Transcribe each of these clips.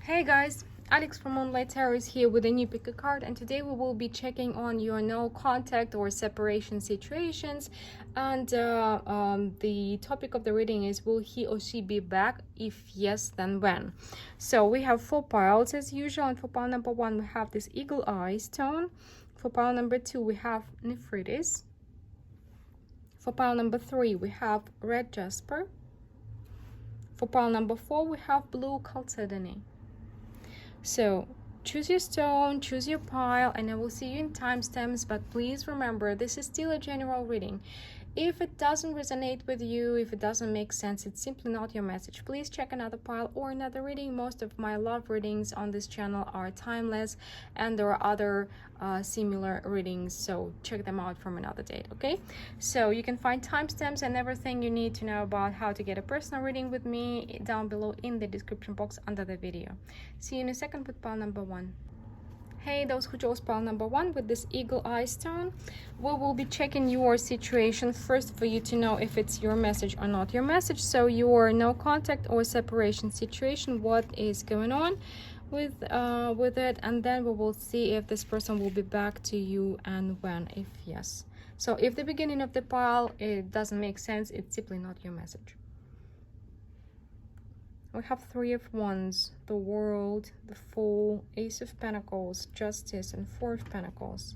Hey guys, Alex from Moonlight Tarot is here with a new pick a card, and today we will be checking on your no contact or separation situations. And the topic of the reading is, will he or she be back? If yes, then when? So we have 4 piles as usual, and for pile number 1 we have this eagle eye stone. For pile number 2 we have nephritis. For pile number 3 we have red jasper. For pile number 4 we have blue chalcedony. So choose your stone, choose your pile, and I will see you in timestamps. But please remember, this is still a general reading. If it doesn't resonate with you, if it doesn't make sense, it's simply not your message. Please check another pile or another reading. Most of my love readings on this channel are timeless, and there are other similar readings, so check them out from another date. Okay, so you can find timestamps and everything you need to know about how to get a personal reading with me down below in the description box under the video. See you in a second with pile number 1. Hey, those who chose pile number 1 with this eagle eye stone, we will be checking your situation first for you to know if it's your message or not your message. So your no contact or separation situation, what is going on with it, and then we will see if this person will be back to you and when, if yes. So if the beginning of the pile it doesn't make sense, it's simply not your message. We have 3 of Wands, the World, the Fool, Ace of Pentacles, Justice, and 4 of Pentacles.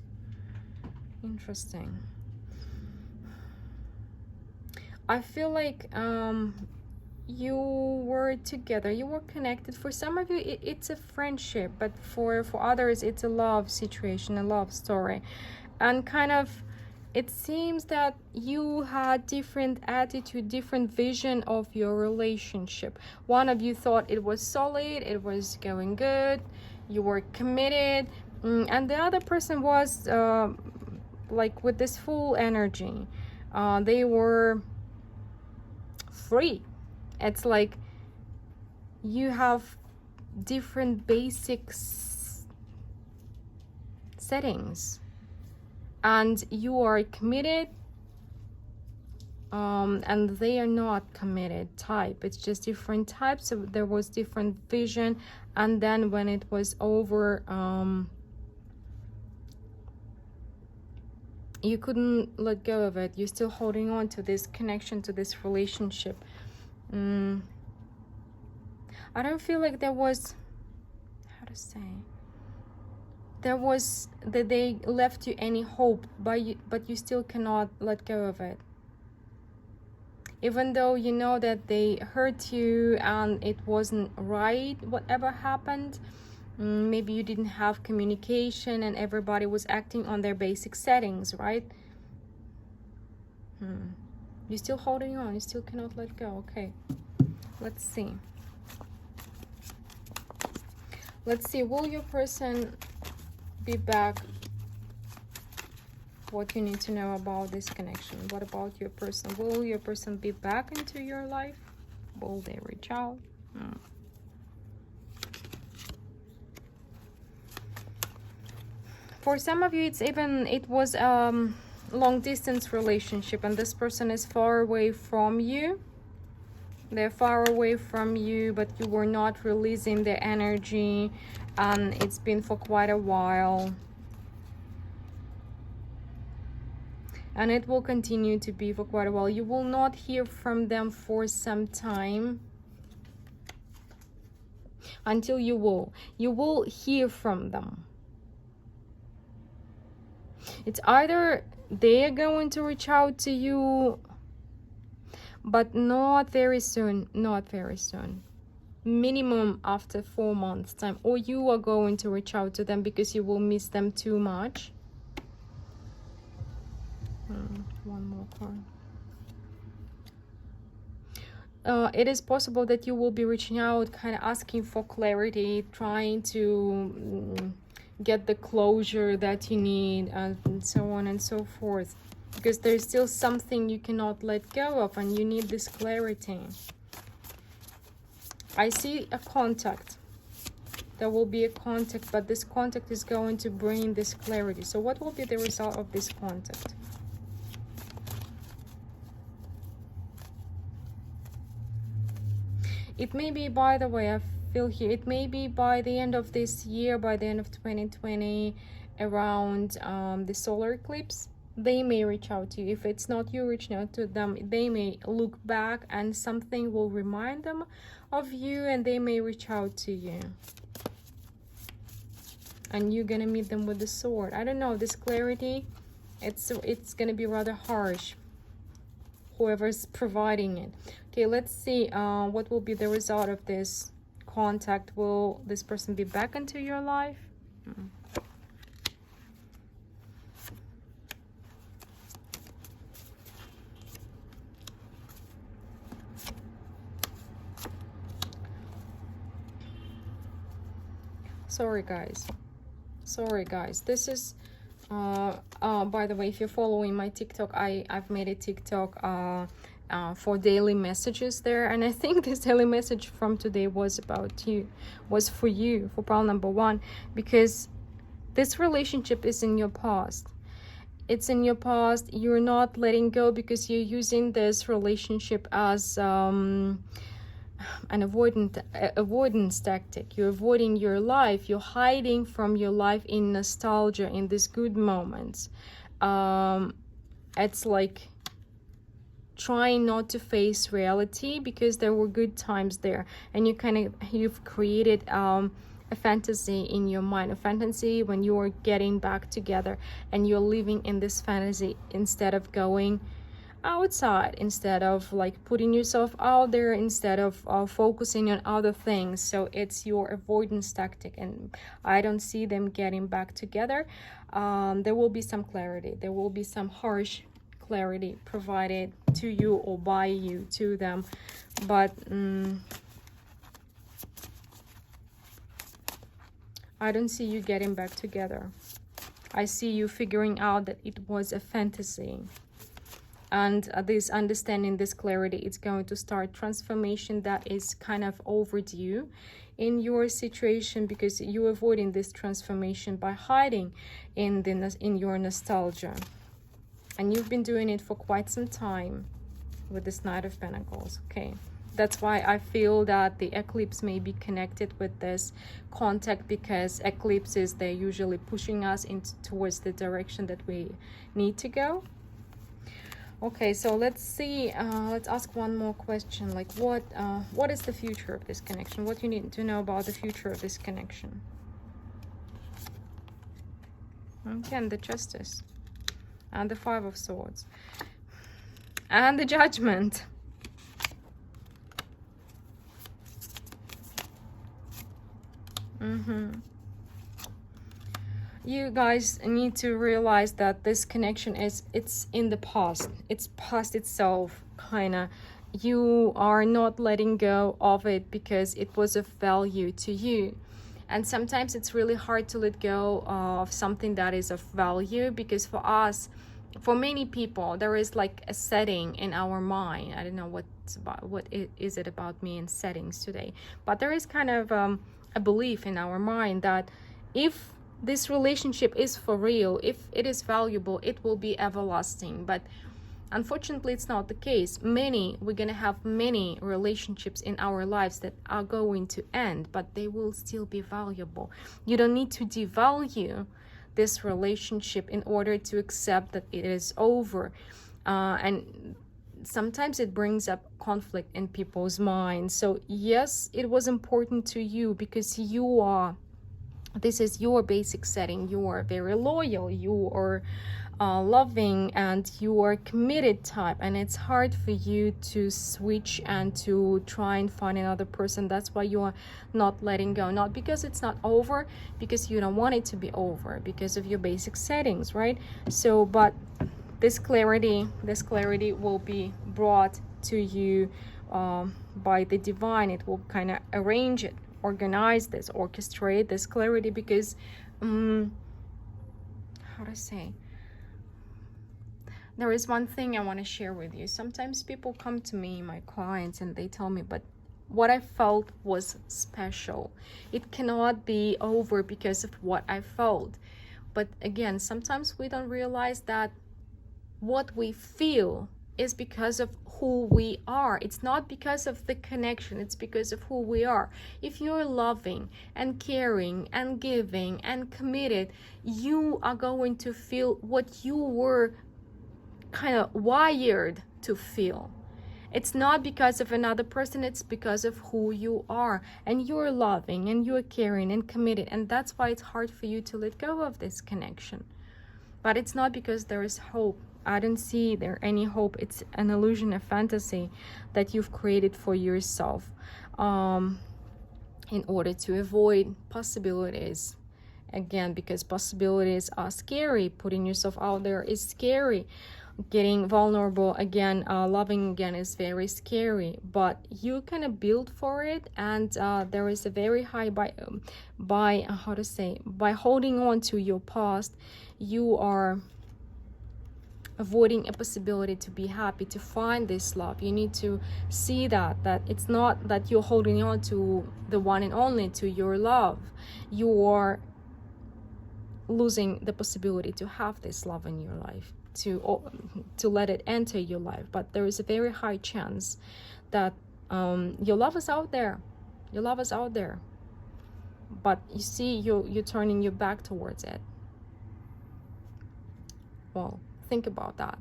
Interesting. I feel like you were together, you were connected. For some of you it's a friendship, but for others it's a love situation, a love story. And kind of it seems that you had different attitude, different vision of your relationship. One of you thought it was solid, it was going good, you were committed, and the other person was like with this full energy. They were free. It's like you have different basic settings, and you are committed, and they are not committed type. It's just different types. So there was different vision, and then when it was over, you couldn't let go of it. You're still holding on to this connection, to this relationship. I don't feel like there was, how to say, there was that they left you any hope, but you still cannot let go of it, even though you know that they hurt you and it wasn't right whatever happened. Maybe you didn't have communication and everybody was acting on their basic settings, right? You're still holding on, you still cannot let go. Okay, let's see, will your person be back? What you need to know about this connection. What about your person? Will your person be back into your life? Will they reach out? For some of you, it was long distance relationship, and this person is far away from you. They're far away from you, but you were not releasing their energy, and it's been for quite a while, and it will continue to be for quite a while. You will not hear from them for some time, until you will hear from them. It's either they are going to reach out to you, but not very soon, minimum after 4 months time, or you are going to reach out to them because you will miss them too much. One more card. It is possible that you will be reaching out, kind of asking for clarity, trying to get the closure that you need, and so on and so forth, because there's still something you cannot let go of and you need this clarity. I see a contact. There will be a contact, but this contact is going to bring this clarity. So what will be the result of this contact? It may be, by the way, I feel here, it may be by the end of this year, by the end of 2020, around the solar eclipse, they may reach out to you. If it's not you reaching out to them, they may look back and something will remind them of you, and they may reach out to you. And you're gonna meet them with the sword. I don't know, this clarity, it's gonna be rather harsh, whoever's providing it. Okay, let's see what will be the result of this contact. Will this person be back into your life? Sorry guys, this is by the way, if you're following my TikTok, I've made a TikTok for daily messages there, and I think this daily message from today was about you, was for you, for pile number 1, because this relationship is in your past. It's in your past. You're not letting go because you're using this relationship as an avoidance tactic. You're avoiding your life. You're hiding from your life in nostalgia, in these good moments. It's like trying not to face reality because there were good times there, and you've created a fantasy in your mind, a fantasy when you are getting back together, and you're living in this fantasy instead of going outside, instead of like putting yourself out there, instead of focusing on other things. So it's your avoidance tactic, and I don't see them getting back together. There will be some clarity, there will be some harsh clarity provided to you or by you to them, but I don't see you getting back together. I see you figuring out that it was a fantasy. And this understanding, this clarity, it's going to start transformation that is kind of overdue in your situation, because you're avoiding this transformation by hiding in your nostalgia. And you've been doing it for quite some time with this Knight of Pentacles. Okay, that's why I feel that the eclipse may be connected with this contact, because eclipses, they're usually pushing us towards the direction that we need to go. Okay, so let's see, let's ask one more question, like what is the future of this connection? What you need to know about the future of this connection? Again, the Justice, and the Five of Swords, and the Judgment. You guys need to realize that this connection it's in the past. It's past itself, kinda. You are not letting go of it because it was of value to you. And sometimes it's really hard to let go of something that is of value, because for us, for many people, there is like a setting in our mind. I don't know what is it about me and settings today, but there is kind of a belief in our mind that if this relationship is for real, if it is valuable, it will be everlasting. But unfortunately, it's not the case. We're gonna have many relationships in our lives that are going to end, but they will still be valuable. You don't need to devalue this relationship in order to accept that it is over. And sometimes it brings up conflict in people's minds. So yes, it was important to you because this is your basic setting. You are very loyal, you are loving, and you are committed type, and it's hard for you to switch and to try and find another person. That's why you are not letting go, not because it's not over, because you don't want it to be over, because of your basic settings, right? So but this clarity will be brought to you by the divine. It will kind of arrange it, organize this, orchestrate this clarity, because how to say, there is one thing I want to share with you. Sometimes people come to me, my clients, and they tell me, but what I felt was special. It cannot be over because of what I felt. But again, sometimes we don't realize that what we feel is because of who we are. It's not because of the connection, it's because of who we are. If you're loving and caring and giving and committed, you are going to feel what you were kind of wired to feel. It's not because of another person, it's because of who you are. And you're loving and you're caring and committed. And that's why it's hard for you to let go of this connection. But it's not because there is hope. I don't see there any hope. It's an illusion, a fantasy that you've created for yourself in order to avoid possibilities. Again, because possibilities are scary. Putting yourself out there is scary. Getting vulnerable again, loving again is very scary, but you kind of build for it. And there is a very high by holding on to your past, you are avoiding a possibility to be happy, to find this love. You need to see that it's not that you're holding on to the one and only, to your love. You are losing the possibility to have this love in your life, to let it enter your life. But there is a very high chance that your love is out there. Your love is out there, but you see, you're turning your back towards it. Well, think about that.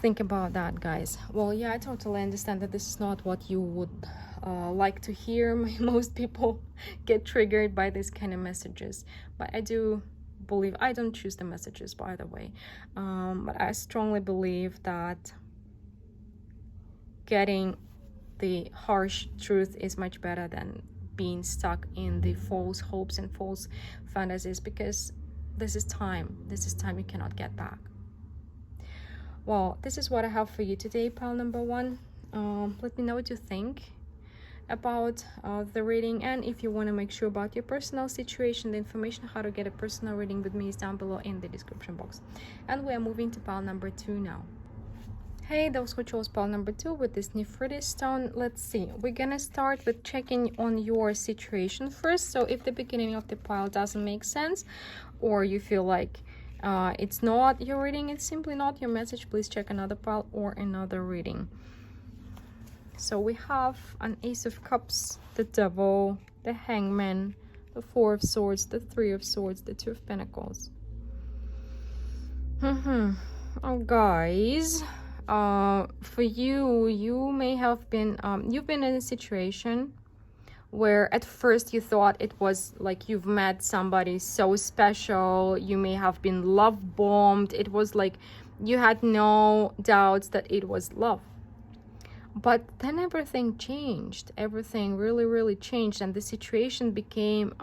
Think about that, guys. Well, yeah, I totally understand that this is not what you would like to hear. Most people get triggered by these kind of messages, but I do believe, I don't choose the messages, by the way, but I strongly believe that getting the harsh truth is much better than being stuck in the false hopes and false fantasies, because this is time you cannot get back. Well, this is what I have for you today, pile number one. Let me know what you think about the reading, and if you want to make sure about your personal situation, the information how to get a personal reading with me is down below in the description box. And we are moving to pile number two now. Hey, those who chose pile number two with this Nefertiti stone, let's see. We're gonna start with checking on your situation first. So if the beginning of the pile doesn't make sense, or you feel like it's not your reading, it's simply not your message, please check another pile or another reading. So we have an Ace of Cups, the Devil, the Hangman, the Four of Swords, the Three of Swords, the Two of Pentacles. Oh, guys, for you may have been you've been in a situation where at first you thought it was like you've met somebody so special. You may have been love bombed. It was like you had no doubts that it was love. But then everything changed. Everything really changed, and the situation became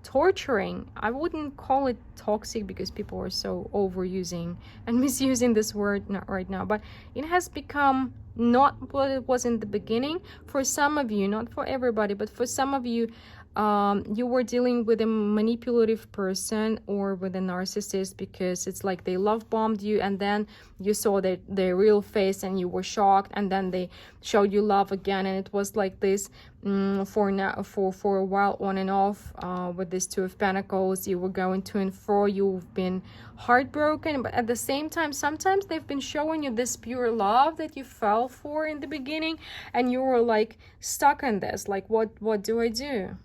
torturing. I wouldn't call it toxic because people are so overusing and misusing this word right now, but it has become not what it was in the beginning. For some of you, not for everybody, but for some of you, you were dealing with a manipulative person or with a narcissist, because it's like they love bombed you, and then you saw their real face and you were shocked, and then they showed you love again, and it was like this for a while, on and off. With this Two of Pentacles, you were going to and fro, you've been heartbroken, but at the same time sometimes they've been showing you this pure love that you fell for in the beginning, and you were like stuck in this, like what do I do?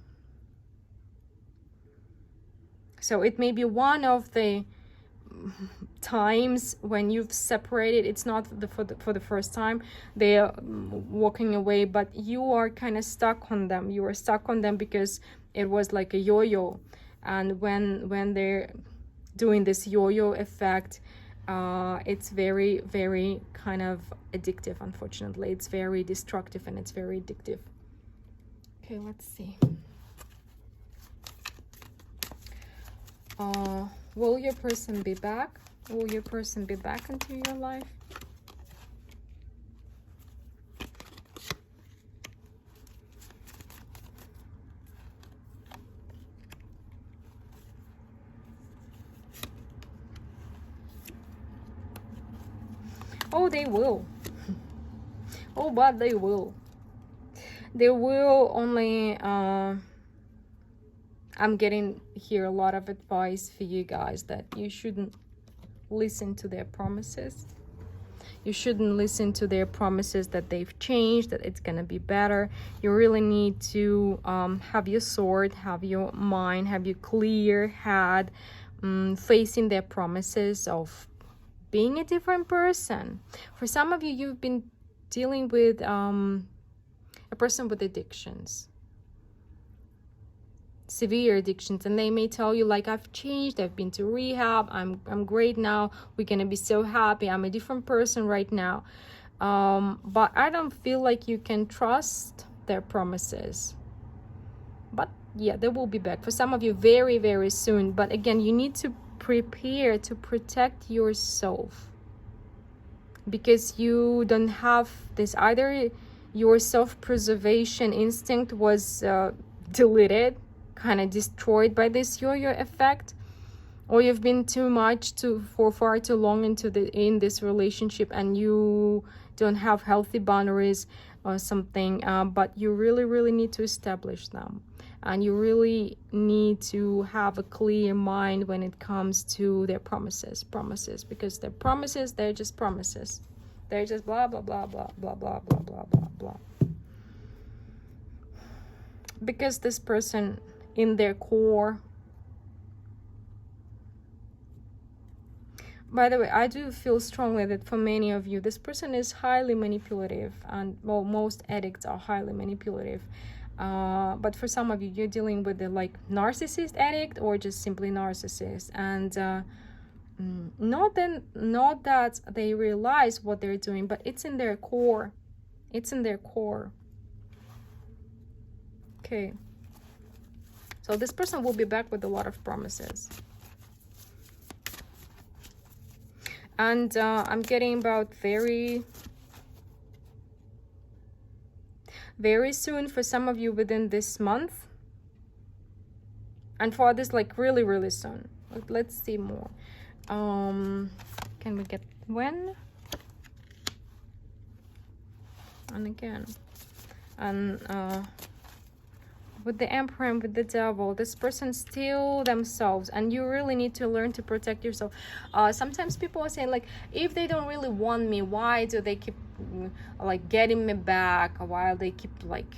So it may be one of the times when you've separated. It's not for the first time they are walking away, but you are kind of stuck on them. You are stuck on them because it was like a yo-yo, and when they're doing this yo-yo effect, it's very kind of addictive. Unfortunately, it's very destructive and it's very addictive. Okay, let's see. Will your person be back? Will your person be back into your life? Oh, they will. Oh, but they will. They will, only I'm getting here a lot of advice for you guys that you shouldn't listen to their promises. You shouldn't listen to their promises that they've changed, that it's gonna be better. You really need to have your sword, have your mind, have your clear head, facing their promises of being a different person. For some of you, you've been dealing with a person with addictions, severe addictions, and they may tell you like, I've changed, I've been to rehab, I'm great now, we're gonna be so happy, I'm a different person right now. But I don't feel like you can trust their promises. But yeah, they will be back for some of you very, very soon. But again, you need to prepare to protect yourself, because you don't have this, either your self-preservation instinct was deleted, kind of destroyed by this yo-yo effect, or you've been too much for far too long in this relationship and you don't have healthy boundaries or something. But you really need to establish them, and you really need to have a clear mind when it comes to their promises, because their promises, they're just promises. They're just blah blah blah blah blah blah blah blah blah blah. Because this person in their core, by the way, I do feel strongly that for many of you, this person is highly manipulative, and well, most addicts are highly manipulative. But for some of you, you're dealing with the like narcissist addict, or just simply narcissist, and not that they realize what they're doing, but it's in their core. It's in their core. Okay. So this person will be back with a lot of promises. And I'm getting about very soon for some of you, within this month. And for others, like really soon. Let's see more. Can we get when? And again. And with the Emperor and with the Devil, this person still themselves, and you really need to learn to protect yourself. Sometimes people are saying like, if they don't really want me, why do they keep like getting me back, while they keep like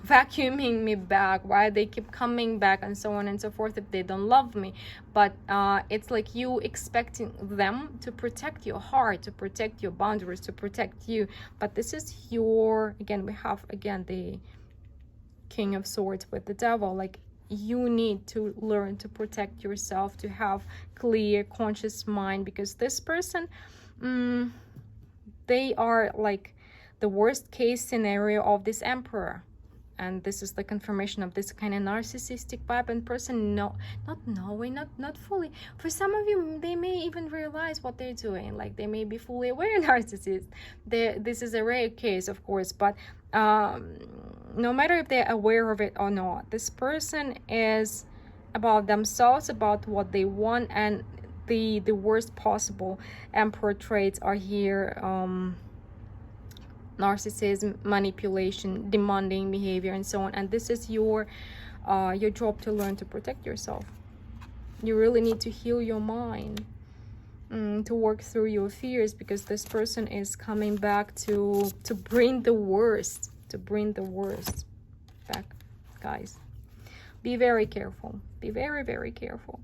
vacuuming me back, why they keep coming back, and so on and so forth, if they don't love me. But it's like you expecting them to protect your heart, to protect your boundaries, to protect you. But this is your, again, we have again the King of Swords with the Devil. Like, you need to learn to protect yourself, to have clear conscious mind, because this person, they are like the worst case scenario of this Emperor. And this is the confirmation of this kind of narcissistic vibe and person, not knowing, not fully. For some of you, they may even realize what they're doing. Like, they may be fully aware narcissists. This is a rare case, of course, but no matter if they're aware of it or not, this person is about themselves, about what they want, and the worst possible Emperor traits are here. Narcissism, manipulation, demanding behavior, and so on. And this is your job to learn to protect yourself. You really need to heal your mind, to work through your fears, because this person is coming back to bring the worst, back, guys. Be very careful. Be very careful.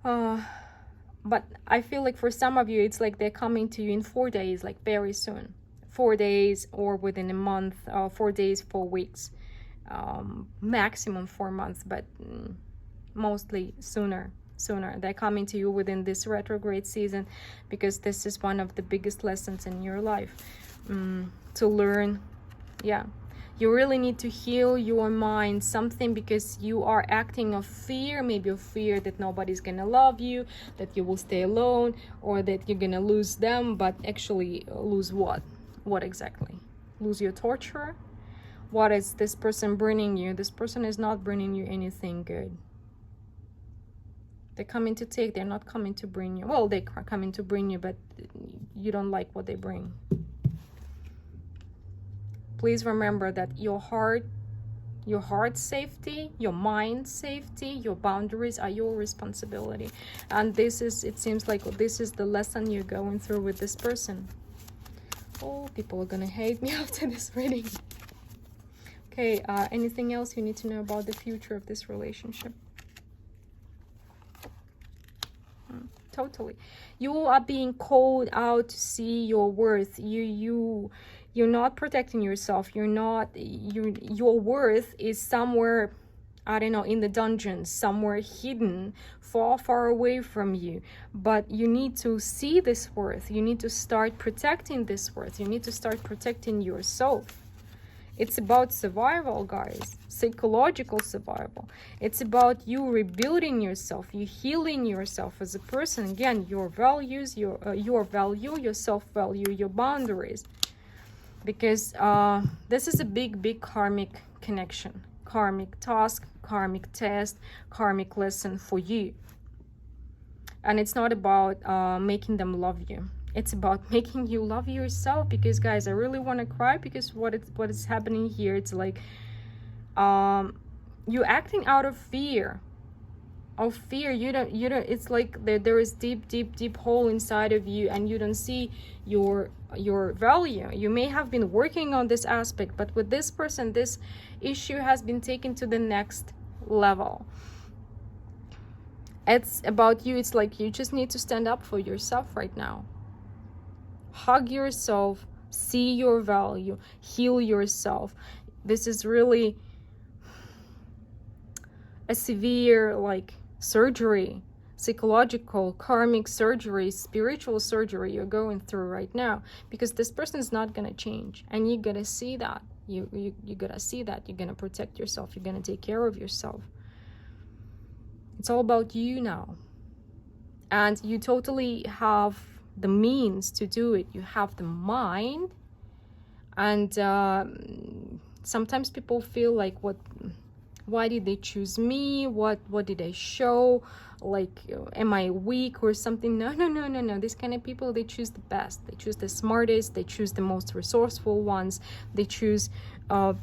But I feel like for some of you, it's like they're coming to you in 4 days, like very soon. 4 days, or within a month, 4 days, 4 weeks, maximum 4 months, but mostly sooner. They're coming to you within this retrograde season, because this is one of the biggest lessons in your life, to learn. Yeah, you really need to heal your mind, something, because you are acting of fear, maybe of fear that nobody's gonna love you, that you will stay alone, or that you're gonna lose them. But actually, lose what? What exactly? Lose your torture? What is this person bringing you? This person is not bringing you anything good. They're coming to take, they're not coming to bring you. Well, they're coming to bring you, but you don't like what they bring. Please remember that your heart's safety, your mind's safety, your boundaries are your responsibility. And this is, it seems like this is the lesson you're going through with this person. Oh, people are gonna hate me after this reading. Okay, anything else you need to know about the future of this relationship? Totally. You are being called out to see your worth. You're not protecting yourself. Your worth is somewhere, I don't know, in the dungeon, somewhere hidden, far, far away from you. But you need to see this worth. You need to start protecting this worth. You need to start protecting yourself. It's about survival, guys. Psychological survival. It's about you rebuilding yourself, you healing yourself as a person. Again, your values, your value, your self-value, your boundaries. Because this is a big, big karmic connection, karmic task, karmic test, karmic lesson for you. And it's not about making them love you. It's about making you love yourself. Because guys, I really want to cry, because what is happening here, it's like you're acting out of fear. You don't it's like there is deep hole inside of you, and you don't see your value. You may have been working on this aspect, but with this person, this issue has been taken to the next level. It's about you. It's like you just need to stand up for yourself right now. Hug yourself, see your value, heal yourself. This is really a severe surgery, psychological, karmic surgery, spiritual surgery you're going through right now, because this person is not gonna change, and you gotta see that. You gotta see that. You're gonna protect yourself. You're gonna take care of yourself. It's all about you now, and you totally have the means to do it. You have the mind. And sometimes people feel like, why did they choose me? What did I show? Am I weak or something? No. These kind of people, they choose the best. They choose the smartest. They choose the most resourceful ones. They choose the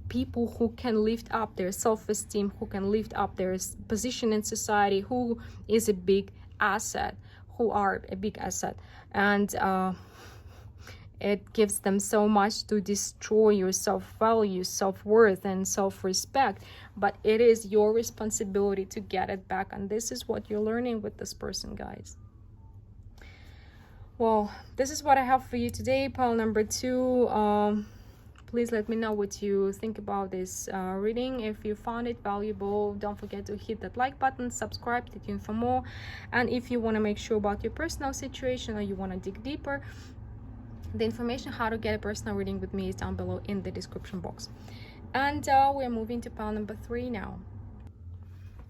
people who can lift up their self-esteem, who can lift up their position in society, who is a big asset, who are a big asset. And it gives them so much to destroy your self-value, self-worth, and self-respect. But it is your responsibility to get it back. And this is what you're learning with this person, guys. Well, this is what I have for you today, pile number 2. Please let me know what you think about this reading. If you found it valuable, don't forget to hit that like button, subscribe, stay tuned for more. And if you want to make sure about your personal situation, or you want to dig deeper, the information how to get a personal reading with me is down below in the description box. And we're moving to pile number 3 now.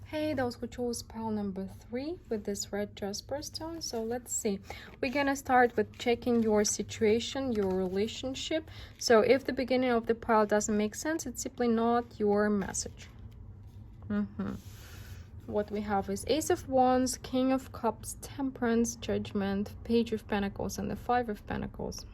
Hey, those who chose pile number 3 with this red jasper stone. So let's see. We're gonna start with checking your situation, your relationship. So if the beginning of the pile doesn't make sense, it's simply not your message. What we have is Ace of Wands, King of Cups, Temperance, Judgment, Page of Pentacles, and the Five of Pentacles.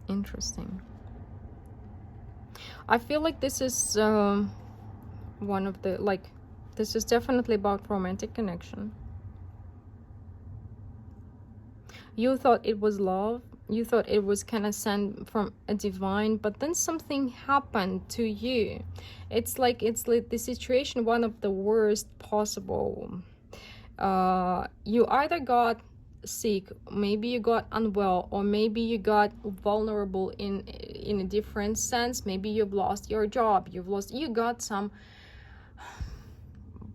Interesting. I feel like this is one of the, this is definitely about romantic connection. You thought it was love. You thought it was kind of sent from a divine, but then something happened to you. It's like the situation, one of the worst possible. You either got sick, maybe you got unwell, or maybe you got vulnerable in a different sense. Maybe you've lost your job, you got some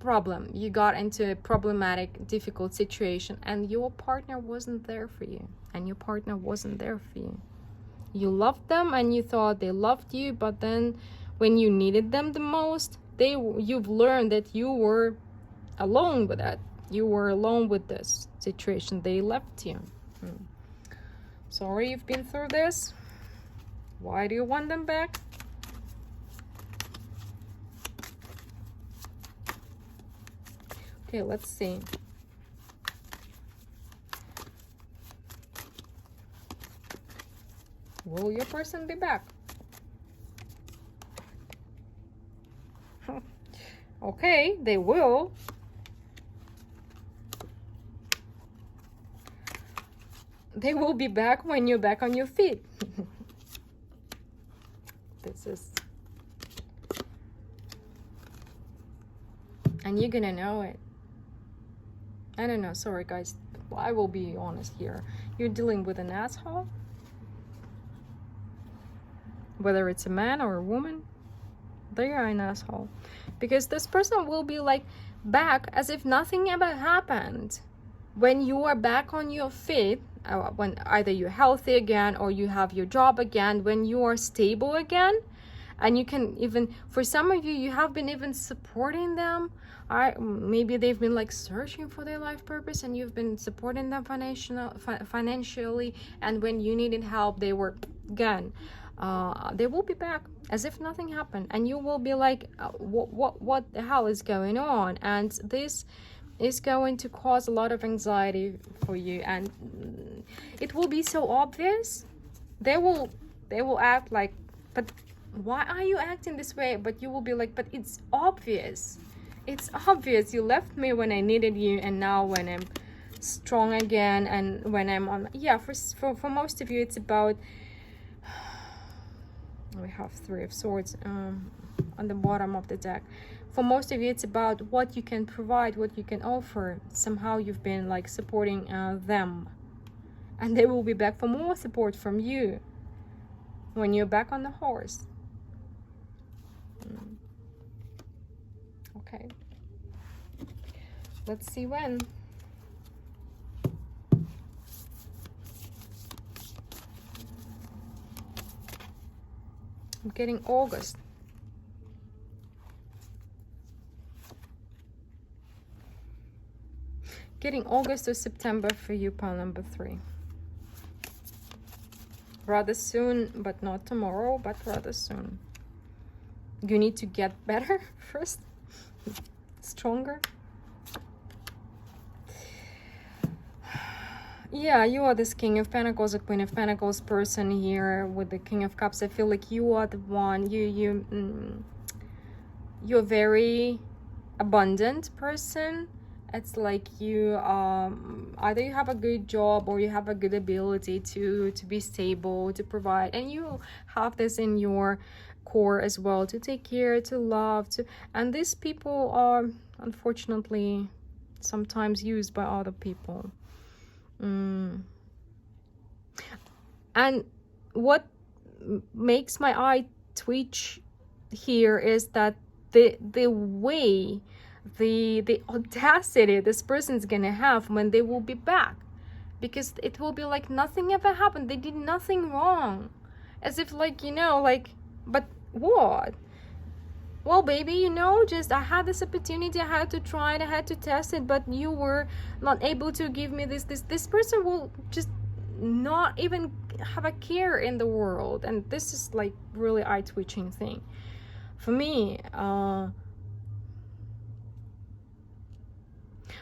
problem, you got into a problematic, difficult situation, and your partner wasn't there for you. You loved them and you thought they loved you, but then when you needed them the most, you've learned that you were alone with that. You were alone with this situation. They left you. Sorry you've been through this. Why do you want them back? Okay, let's see. Will your person be back? Okay, they will. They will be back when you're back on your feet. This is... And you're gonna know it. I don't know, sorry guys. I will be honest here. You're dealing with an asshole. Whether it's a man or a woman, they are an asshole. Because this person will be like back as if nothing ever happened. When you are back on your feet, when either you're healthy again or you have your job again, when you are stable again, and you can even, for some of you, you have been even supporting them. Maybe they've been like searching for their life purpose and you've been supporting them financially, and when you needed help, they were gone. They will be back as if nothing happened, and you will be like, what the hell is going on? And this is going to cause a lot of anxiety for you, and it will be so obvious. They will act like, but why are you acting this way? But you will be like, but it's obvious. It's obvious. You left me when I needed you, and now when I'm strong again, and when I'm on... Yeah, for most of you, it's about... We have Three of Swords on the bottom of the deck. For most of you, it's about what you can provide, what you can offer. Somehow you've been like supporting them, and they will be back for more support from you when you're back on the horse. Okay, let's see when. I'm getting August. Getting August or September for you, pile number 3. Rather soon, but not tomorrow, but rather soon. You need to get better first, stronger. Yeah, you are this King of Pentacles, a Queen of Pentacles person here with the King of Cups. I feel like you are the one. You're a very abundant person. It's like you either you have a good job or you have a good ability to be stable, to provide, and you have this in your core as well, to take care, to love, and these people are unfortunately sometimes used by other people. And what makes my eye twitch here is that the way, the audacity this person's gonna have when they will be back, because it will be like nothing ever happened. They did nothing wrong, as if like, you know, like, but what? Well, baby, you know, just I had this opportunity, I had to try it, I had to test it, but you were not able to give me this. This person will just not even have a care in the world, and this is like really eye-twitching thing for me.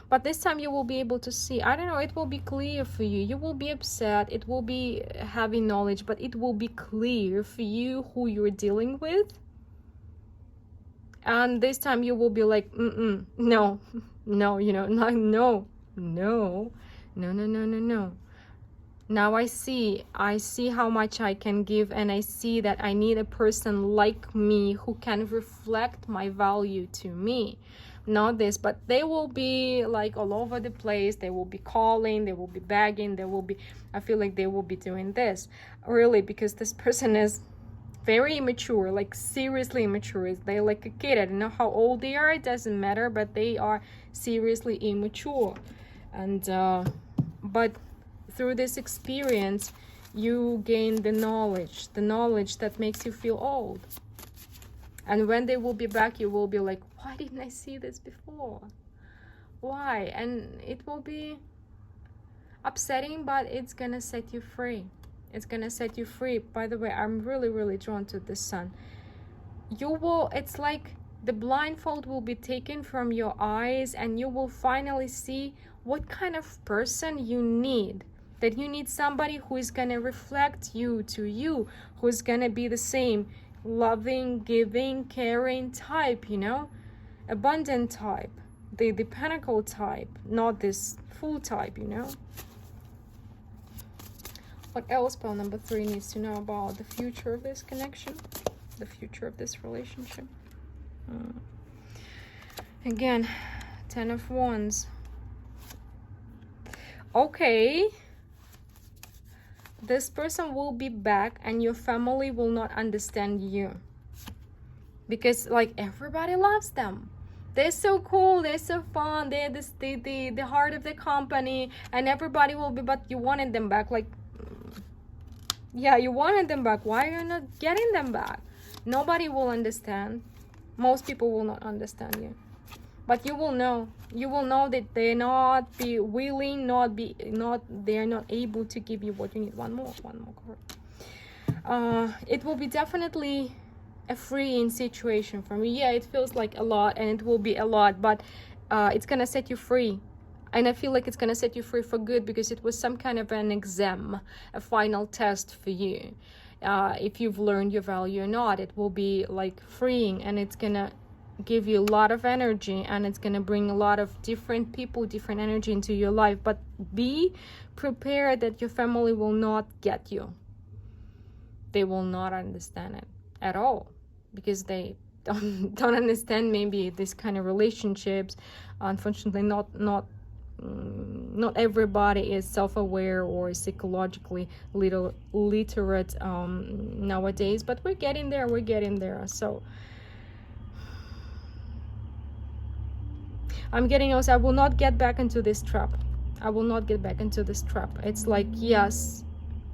But this time you will be able to see, I don't know, it will be clear for you. You will be upset, it will be having knowledge, but it will be clear for you who you're dealing with. And this time you will be like, no, you know, no. Now I see how much I can give, and I see that I need a person like me who can reflect my value to me. Not this, but they will be like all over the place. They will be calling, they will be begging, I feel like they will be doing this really, because this person is very immature, like seriously immature. They're like a kid. I don't know how old they are, it doesn't matter, but they are seriously immature. And but through this experience you gain the knowledge that makes you feel old. And when they will be back, you will be like, why didn't I see this before? Why? And it will be upsetting, but it's gonna set you free. It's gonna set you free. By the way, I'm really drawn to the Sun. It's like the blindfold will be taken from your eyes, and you will finally see what kind of person you need. That you need somebody who is gonna reflect you to you, who's gonna be the same loving, giving, caring type, you know. abundant type, the pentacle type, not this full type, you know. What else pile number 3 needs to know about the future of this connection, the future of this relationship? Again, 10 of Wands. Okay, this person will be back and your family will not understand you, because like everybody loves them. They're so cool, they're so fun, they're the heart of the company, and everybody will be, but you wanted them back. Like, yeah, you wanted them back. Why are you not getting them back? Nobody will understand. Most people will not understand you. But you will know. You will know that they're not be willing, they're not able to give you what you need. One more card. It will be definitely a freeing situation for me. Yeah, it feels like a lot, and it will be a lot, but it's gonna set you free. And I feel like it's gonna set you free for good, because it was some kind of an exam, a final test for you. If you've learned your value or not, it will be like freeing, and it's gonna give you a lot of energy, and it's gonna bring a lot of different people, different energy into your life. But be prepared that your family will not get you. They will not understand it at all, because they don't understand maybe this kind of relationships. Unfortunately, not everybody is self-aware or psychologically literate nowadays, but we're getting there. So I'm getting also, I will not get back into this trap. It's like, yes,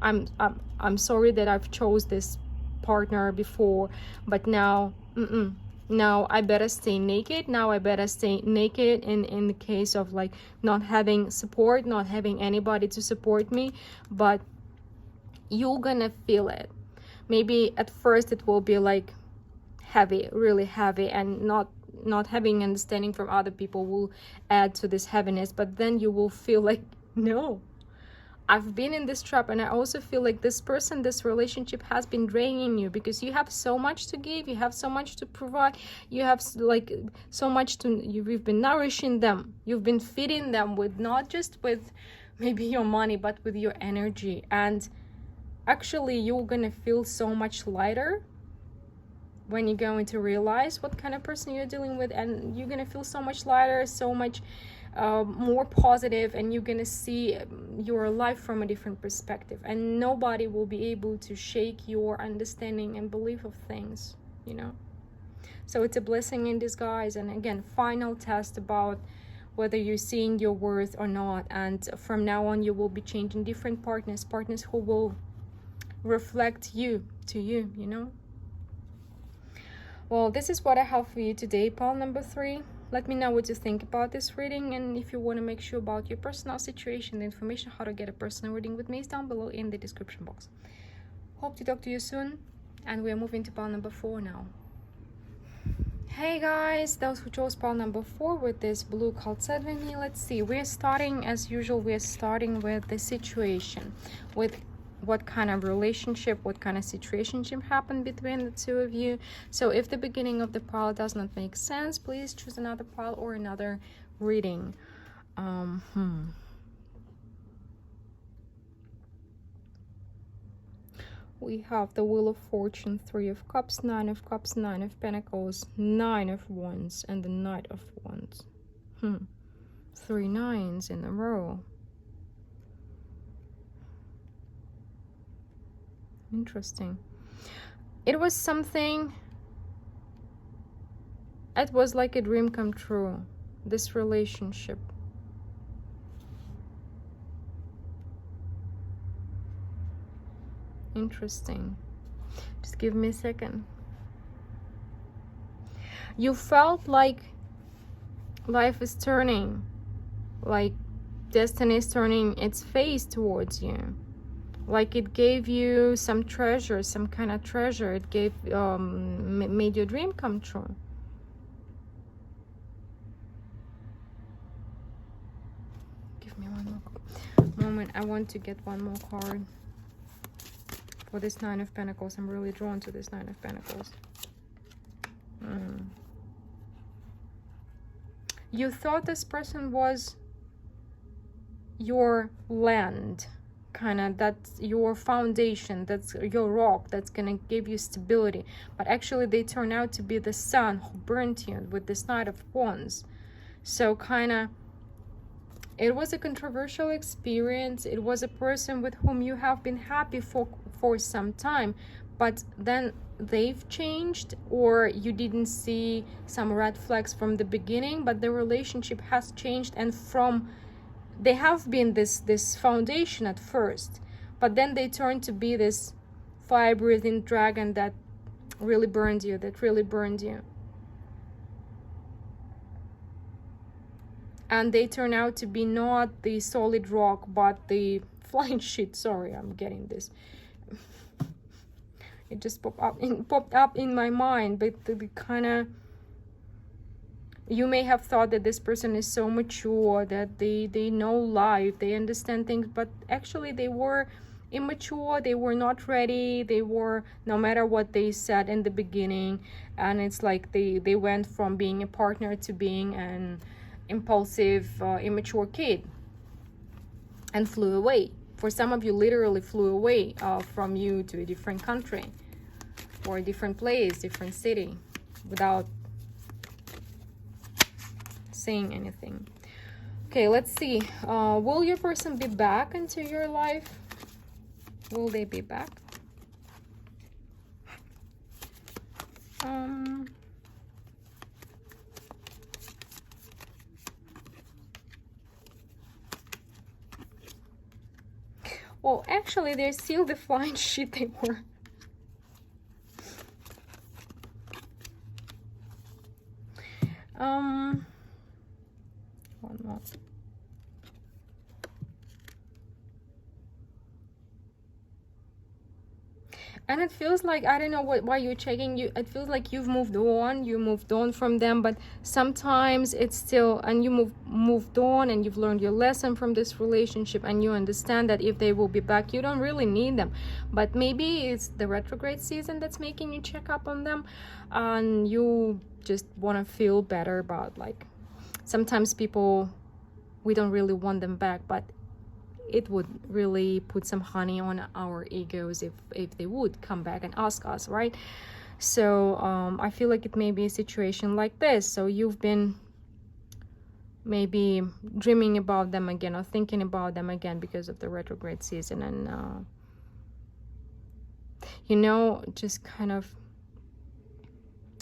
I'm sorry that I've chose this partner before, but now now I better stay naked. In the case of like not having support, not having anybody to support me. But you're gonna feel it. Maybe at first it will be like heavy, really heavy, and not having understanding from other people will add to this heaviness. But then you will feel like, no, I've been in this trap. And I also feel like this person, this relationship has been draining you, because you have so much to give, you have so much to provide, you have like so much you've been nourishing them, you've been feeding them with, not just with maybe your money, but with your energy. And actually you're gonna feel so much lighter when you're going to realize what kind of person you're dealing with, and you're gonna feel so much lighter, so much more positive, and you're gonna see your life from a different perspective, and nobody will be able to shake your understanding and belief of things, you know. So it's a blessing in disguise. And again, final test about whether you're seeing your worth or not. And from now on you will be changing different partners who will reflect you to you, you know. Well, this is what I have for you today, pile number 3. Let me know what you think about this reading, and if you want to make sure about your personal situation, the information how to get a personal reading with me is down below in the description box. Hope to talk to you soon, and we're moving to pile number 4 now. Hey guys, those who chose pile number 4 with this blue card 7, let's see. We're starting as usual. We're starting with the situation, with what kind of relationship, what kind of situationship happened between the two of you. So if the beginning of the pile does not make sense, please choose another pile or another reading. We have the Wheel of Fortune, 3 of Cups, 9 of Cups, 9 of Pentacles, 9 of Wands, and the Knight of Wands. 3 nines in a row. Interesting. It was something, it was like a dream come true, this relationship. Interesting. Just give me a second. You felt like life is turning, like destiny is turning its face towards you. Like it gave you some treasure, some kind of treasure. It gave, made your dream come true. Give me one more moment. I want to get one more card for this 9 of Pentacles. I'm really drawn to this 9 of Pentacles. You thought this person was your land, kind of, that's your foundation, that's your rock, that's gonna give you stability, but actually they turn out to be the sun who burnt you with this Knight of Wands. So kind of, it was a controversial experience. It was a person with whom you have been happy for some time, but then they've changed, or you didn't see some red flags from the beginning, but the relationship has changed, and from they have been this foundation at first, but then they turn to be this fire-breathing dragon that really burned you, and they turn out to be not the solid rock, but the flying shit. Sorry, I'm getting this. It just popped up in my mind, but the kind of, you may have thought that this person is so mature, that they know life, they understand things, but actually they were immature, they were not ready, they were, no matter what they said in the beginning, and it's like they went from being a partner to being an impulsive, immature kid, and flew away. For some of you, literally flew away from you to a different country, or a different place, different city, without saying anything. Okay, let's see. Will your person be back into your life? Will they be back? Well, actually, they're still the flying shit they were. One more. And it feels like, I don't know why you're checking, it feels like you moved on from them, but sometimes it's still, and you moved on, and you've learned your lesson from this relationship, and you understand that if they will be back, you don't really need them. But maybe it's the retrograde season that's making you check up on them, and you just want to feel better about, like, sometimes people, we don't really want them back, but it would really put some honey on our egos if they would come back and ask us, right? So I feel like it may be a situation like this. So you've been maybe dreaming about them again, or thinking about them again, because of the retrograde season, and you know, just kind of,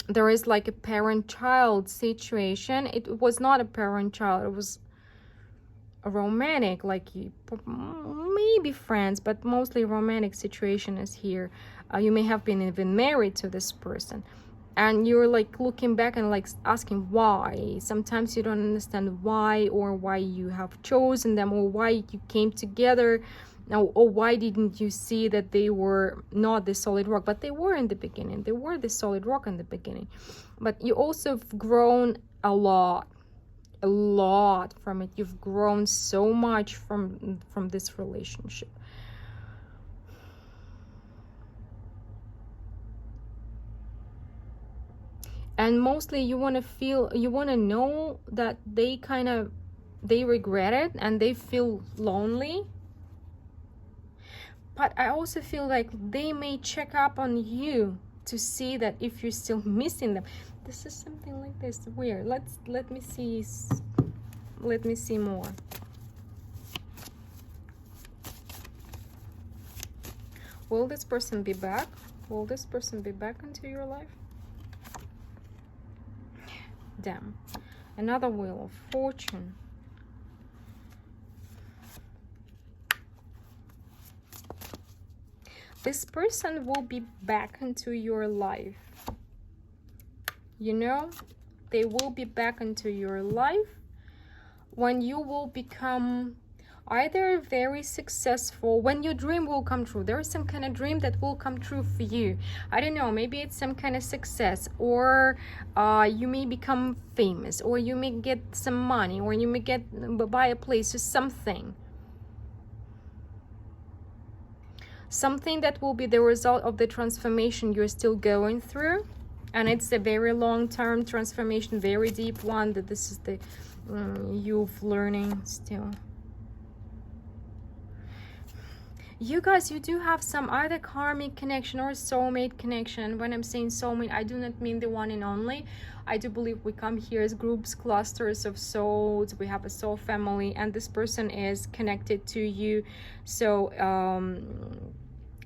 there is like a parent-child situation. It was not a parent-child, it was a romantic, like maybe friends, but mostly romantic situation is here. You may have been even married to this person, and you're like looking back and like asking why. Sometimes you don't understand why, or why you have chosen them, or why you came together, or why didn't you see that they were not the solid rock, but they were in the beginning. They were the solid rock in the beginning, but you also have grown a lot from it. You've grown so much from this relationship. And mostly you want to know that they regret it, and they feel lonely. But I also feel like they may check up on you to see that if you're still missing them. This is something like this, weird. Let me see more. Will this person be back? Will this person be back into your life? Damn. Another Wheel of Fortune. This person will be back into your life. You know, they will be back into your life when you will become either very successful, when your dream will come true. There is some kind of dream that will come true for you. I don't know, maybe it's some kind of success, or you may become famous, or you may get some money, or you may buy a place or something. Something that will be the result of the transformation you're still going through, And it's a very long-term transformation, very deep one, that this is the you've learning still. You guys, you do have some either karmic connection or soulmate connection. When I'm saying soulmate, I do not mean the one and only. I do believe we come here as groups, clusters of souls. We have a soul family, and this person is connected to you. So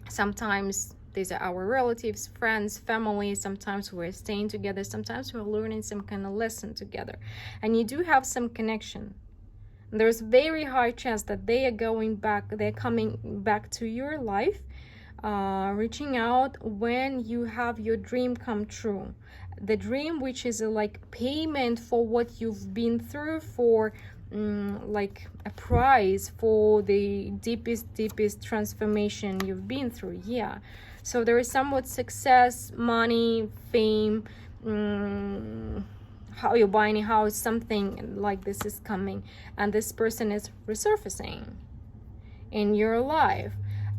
sometimes these are our relatives, friends, family. Sometimes we're staying together. Sometimes we're learning some kind of lesson together. And you do have some connection. There's very high chance that they are going back, they're coming back to your life, reaching out when you have your dream come true. The dream, which is like payment for what you've been through, for like a prize for the deepest transformation you've been through. Yeah. So there is somewhat success, money, fame, how you're buying a house, something like this is coming, and this person is resurfacing in your life,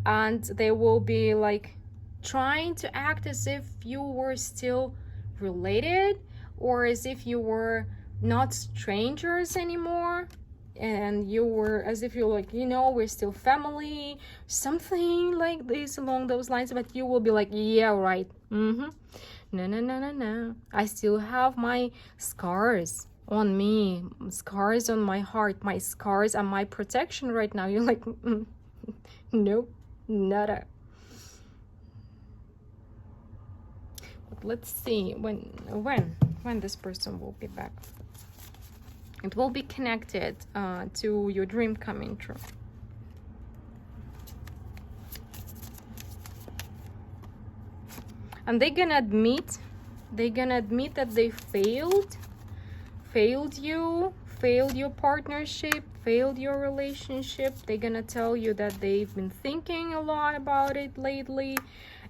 and they will be like trying to act as if you were still related, or as if you were not strangers anymore, and you were as if you're like, you know, we're still family, something like this along those lines. But you will be like, yeah, right. No. I still have my scars on me, scars on my heart. My scars are my protection right now. You're like, nope, nada. But let's see when this person will be back. It will be connected to your dream coming true. And they're gonna admit that they failed you, failed your partnership, failed your relationship. They're gonna tell you that they've been thinking a lot about it lately,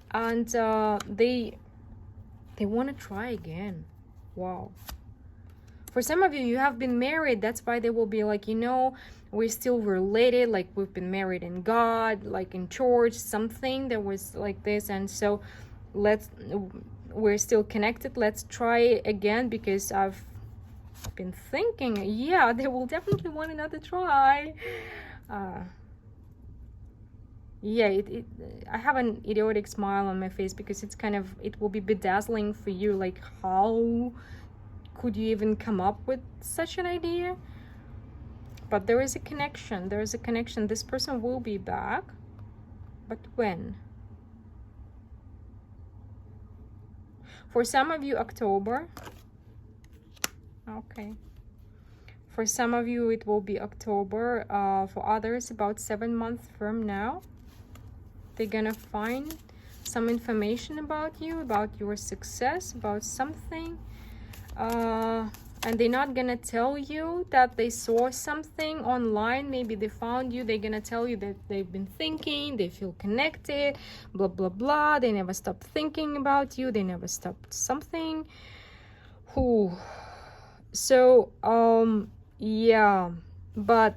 and they want to try again. Wow. For some of you, you have been married. That's why they will be like, you know, we're still related, like we've been married in God, like in church, something that was like this. And so we're still connected. Let's try again, because I've been thinking, yeah, they will definitely want another try. Yeah, I have an idiotic smile on my face, because it's kind of, it will be bedazzling for you, like how could you even come up with such an idea? But there is a connection. This person will be back, but when? For some of you, October. Okay. For some of you, it will be October. For others, about 7 months from now. They're gonna find some information about you, about your success, about something. And they're not gonna tell you that they saw something online. Maybe they found you. They're gonna tell you that they've been thinking, they feel connected, blah blah blah. They never stopped thinking about you. They never stopped something. So yeah, but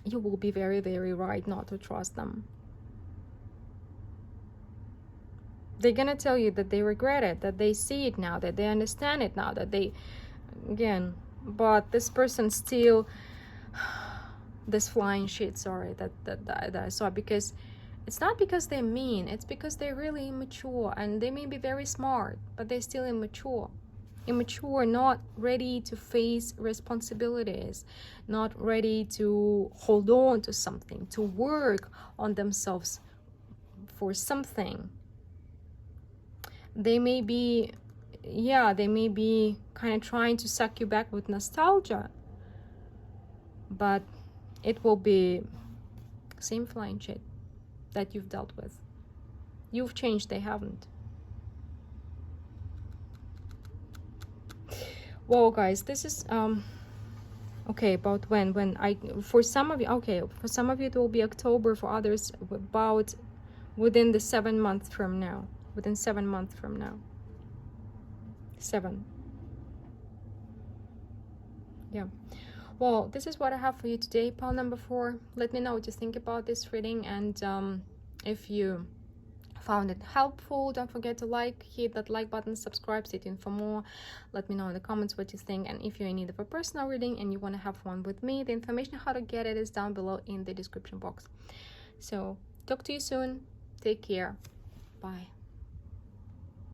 you will be very, very right not to trust them. They're gonna tell you that they regret it, that they see it now, that they understand it now, that they, again, but this person still, this flying shit, sorry, that I saw, because it's not because they're mean, it's because they're really immature, and they may be very smart, but they're still immature, not ready to face responsibilities, not ready to hold on to something, to work on themselves for something. They may be, yeah, they may be kind of trying to suck you back with nostalgia, but it will be same flying shit that you've dealt with. You've changed, they haven't. Well, guys, this is okay, about when I, for some of you, okay, for some of you it will be October, for others about within the 7 months from now. Within 7 months from now. 7. Yeah. Well, this is what I have for you today, pile number 4. Let me know what you think about this reading, and if you found it helpful. Don't forget to hit that like button, subscribe, stay tuned for more. Let me know in the comments what you think, and if you're in need of a personal reading and you want to have one with me, the information how to get it is down below in the description box. So talk to you soon. Take care. Bye.